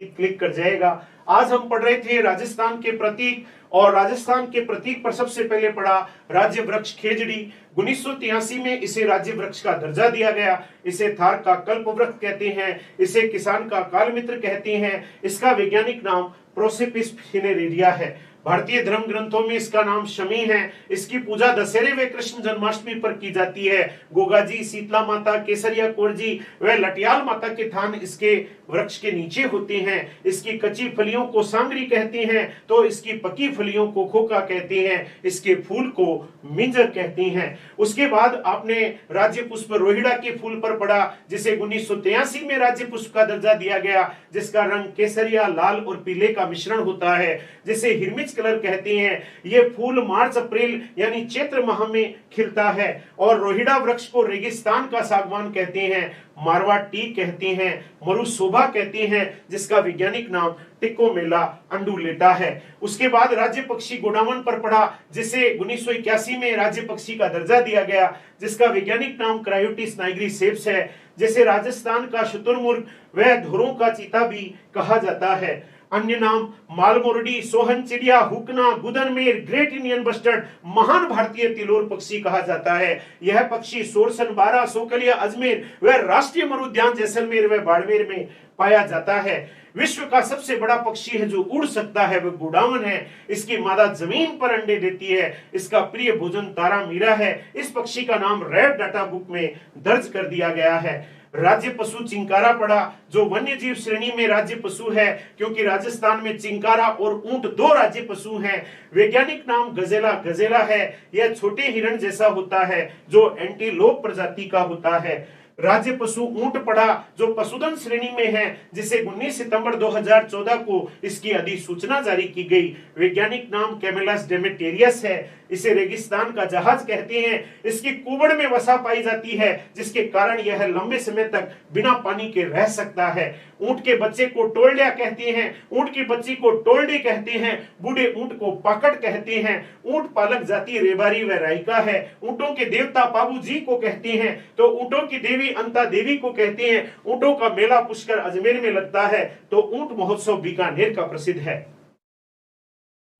Click कर जाएगा। आज हम पढ़ रहे थे राजस्थान के प्रतीक, और राजस्थान के प्रतीक पर सबसे पहले पढ़ा राज्य वृक्ष खेजड़ी। 1983 में इसे राज्य वृक्ष का दर्जा दिया गया। इसे थार का कल्प वृक्ष कहते हैं, इसे किसान का काल मित्र कहते हैं। इसका वैज्ञानिक नाम प्रोसिपिस फिनेरेरिया है। भारतीय धर्म ग्रंथों में इसका नाम शमी है। इसकी पूजा दशहरे व कृष्ण जन्माष्टमी पर की जाती है। गोगा जी, शीतला माता, केसरिया कौर जी व लटियाल माता के थान इसके वृक्ष के नीचे होते हैं। इसकी कच्ची फलियों को सांगरी कहते हैं, तो इसकी पकी फलियों को खोखा कहते हैं। इसके फूल को मिंजर कहते हैं। उसके बाद आपने राज्य पुष्प रोहिड़ा के फूल पर पढ़ा, जिसे 1983 में राज्य पुष्प का दर्जा दिया गया, जिसका रंग केसरिया, लाल और पीले का मिश्रण होता है, जिसे हिरमिच कलर कहते हैं। ये फूल मार्च अप्रैल यानी चैत्र माह में खिलता है। और रोहिड़ा वृक्ष को रेगिस्तान का सागवान कहते हैं, मारवा टी कहते हैं, मरुशोभा कहते हैं, जिसका वैज्ञानिक नाम टिकोमेला अंडुलेटा है। उसके बाद राज्य पक्षी गोडावन पर पढ़ा, जिसे 1981 में राज्य पक्षी का दर्जा दिया गया, जिसका वैज्ञानिक नाम क्रायोटिस नाइग्रिसेप्स है, जिसे राजस्थान का शुतुरमुर्ग व धुरों का चीता भी कहा जाता है। अन्य नाम मालमोरडी, सोहन चिड़िया, हुकना, गुदनमेर, ग्रेट इंडियन बस्टर्ड, महान भारतीय तिलोर पक्षी कहा जाता है। यह पक्षी सोरसन, बारा, सोकलिया, अजमेर व राष्ट्रीय मरुद्यान जैसलमेर व बाड़मेर में पाया जाता है। विश्व का सबसे बड़ा पक्षी है जो उड़ सकता है वह गोडावन है। इसकी मादा जमीन पर अंडे देती है। इसका प्रिय भोजन तारा मीरा है। इस पक्षी का नाम रेड डाटा बुक में दर्ज कर दिया गया है। राज्य पशु चिंकारा पड़ा, जो वन्य जीव श्रेणी में राज्य पशु है, क्योंकि राजस्थान में चिंकारा और ऊंट दो राज्य पशु हैं। वैज्ञानिक नाम गजेला गजेला है। यह छोटे हिरण जैसा होता है, जो एंटीलोप प्रजाति का होता है। राज्य पशु ऊंट पड़ा, जो पशुधन श्रेणी में है, जिसे 19 सितंबर 2014 को इसकी अधिसूचना जारी की गई। वैज्ञानिक नाम कैमेलस डेमेटेरियस है। इसे रेगिस्तान का जहाज कहते हैं। इसकी कुबड़ में वसा पाई जाती है, जिसके कारण यह लंबे समय तक बिना पानी के रह सकता है। ऊंट के बच्चे को टोल्डिया कहते हैं, ऊंट की बच्ची को टोल्डे कहते हैं, बूढ़े ऊंट को पाकड़ कहते हैं। ऊंट पालक जाति रेबारी व राइका है। ऊंटों के देवता पाबू जी को कहते हैं, तो ऊंटों की देवी अंता देवी को कहते हैं। ऊंटों का मेला पुष्कर अजमेर में लगता है, तो ऊंट महोत्सव बीकानेर का प्रसिद्ध है।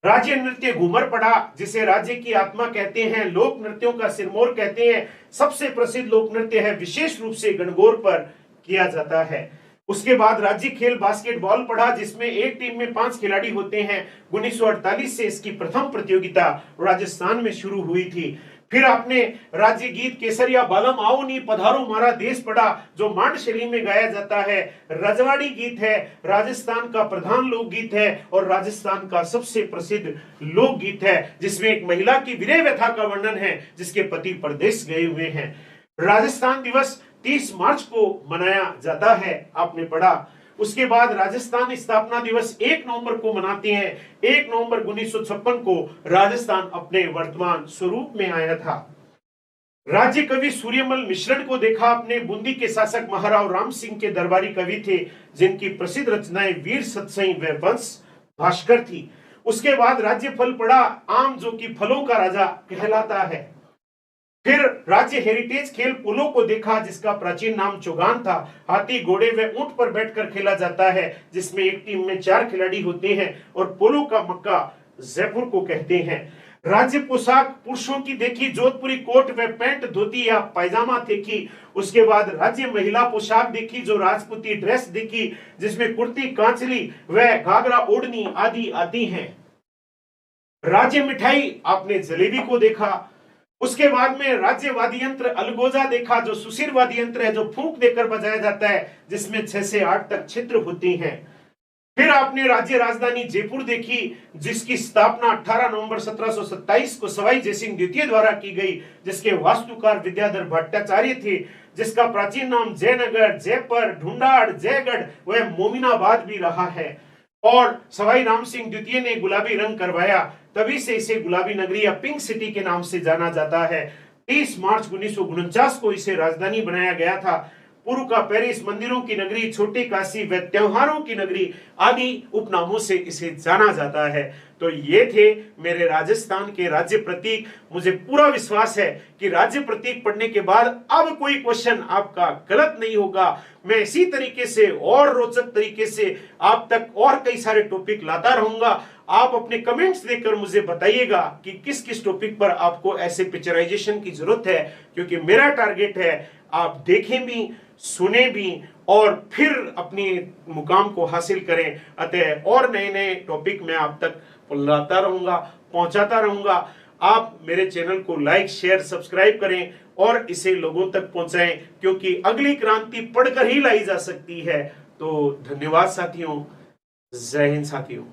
राज्य नृत्य घूमर पड़ा, जिसे राज्य की आत्मा कहते हैं, लोक नृत्यों का सिरमौर कहते हैं। सबसे प्रसिद्ध लोक नृत्य है, विशेष रूप से गणगौर पर किया जाता है। उसके बाद राज्य खेल बास्केटबॉल पढ़ा, जिसमें एक टीम में 5 खिलाड़ी होते हैं। 1948 से इसकी प्रथम प्रतियोगिता राजस्थान में शुरू हुई थी। फिर आपने राज्य गीत केसरिया बालम आओ नी पधारो मारा देश पढ़ा, जो मांड शैली में गाया जाता है। रजवाड़ी गीत है, राजस्थान का प्रधान लोकगीत है और राजस्थान का सबसे प्रसिद्ध लोकगीत है, जिसमें एक महिला की विरह व्यथा का वर्णन है, जिसके पति परदेश गए हुए हैं। राजस्थान दिवस 30 मार्च को मनाया जाता है, आपने पढ़ा। उसके बाद राजस्थान स्थापना दिवस 1 नवंबर को मनाते हैं। 1 नवंबर 1956 को राजस्थान अपने वर्तमान स्वरूप में आया था। राज्य कवि सूर्यमल मिश्रण को देखा आपने। बूंदी के शासक महाराव राम सिंह के दरबारी कवि थे, जिनकी प्रसिद्ध रचनाएं वीर सतसई व वंश भास्कर थी। उसके बाद राज्य फल पड़ा, आम, जो कि फलों का राजा कहलाता है। फिर राज्य हेरिटेज खेल पोलो को देखा, जिसका प्राचीन नाम चौगान था। हाथी, घोड़े व ऊंट पर बैठकर खेला जाता है, जिसमें एक टीम में 4 खिलाड़ी होते हैं और पोलो का मक्का जयपुर को कहते हैं। राज्य पोशाक पुरुषों की देखी, जोधपुरी कोट व पैंट, धोती या पायजामा देखी। उसके बाद राज्य महिला पोशाक देखी, जो राजपूती ड्रेस देखी, जिसमें कुर्ती, कांचली व घाघरा ओढ़नी आदि आती हैं। राज्य मिठाई आपने जलेबी को देखा। उसके बाद में राज्य वाद्य यंत्र अलगोजा देखा, जो सुशिर वाद्य यंत्र है, जो फूंक देकर बजाया जाता है, जिसमें 6 से 8 तक छिद्र होती हैं। फिर आपने राज्य राजधानी जयपुर देखी, जिसकी स्थापना 18 नवंबर 1727 को सवाई जयसिंह द्वितीय द्वारा की गई, जिसके वास्तुकार विद्याधर भट्टाचार्य थे, जिसका प्राचीन नाम जयनगर, जयपर, ढूंढाड़, जयगढ़ व मोमिनाबाद भी रहा है। और सवाई राम सिंह द्वितीय ने गुलाबी रंग करवाया, तभी से इसे गुलाबी नगरी या पिंक सिटी के नाम से जाना जाता है। 30 मार्च 1949 को इसे राजधानी बनाया गया था। पूर्व का पेरिस, मंदिरों की नगरी, छोटी काशी व त्योहारों की नगरी आदि उपनामों से इसे जाना जाता है। तो ये थे मेरे राजस्थान के राज्य प्रतीक। मुझे पूरा विश्वास है कि राज्य प्रतीक पढ़ने के बाद अब कोई क्वेश्चन आपका गलत नहीं होगा। मैं इसी तरीके से और रोचक तरीके से आप तक और कई सारे टॉपिक लाता रहूंगा। आप अपने कमेंट्स देकर मुझे बताइएगा कि किस किस टॉपिक पर आपको ऐसे पिक्चराइजेशन की जरूरत है, क्योंकि मेरा टारगेट है आप देखें भी, सुने भी और फिर अपनी मुकाम को हासिल करें। अतः और नए नए टॉपिक मैं आप तक लाता रहूंगा, पहुंचाता रहूंगा। आप मेरे चैनल को लाइक, शेयर, सब्सक्राइब करें और इसे लोगों तक पहुंचाएं, क्योंकि अगली क्रांति पढ़कर ही लाई जा सकती है। तो धन्यवाद साथियों, जय हिंद साथियों।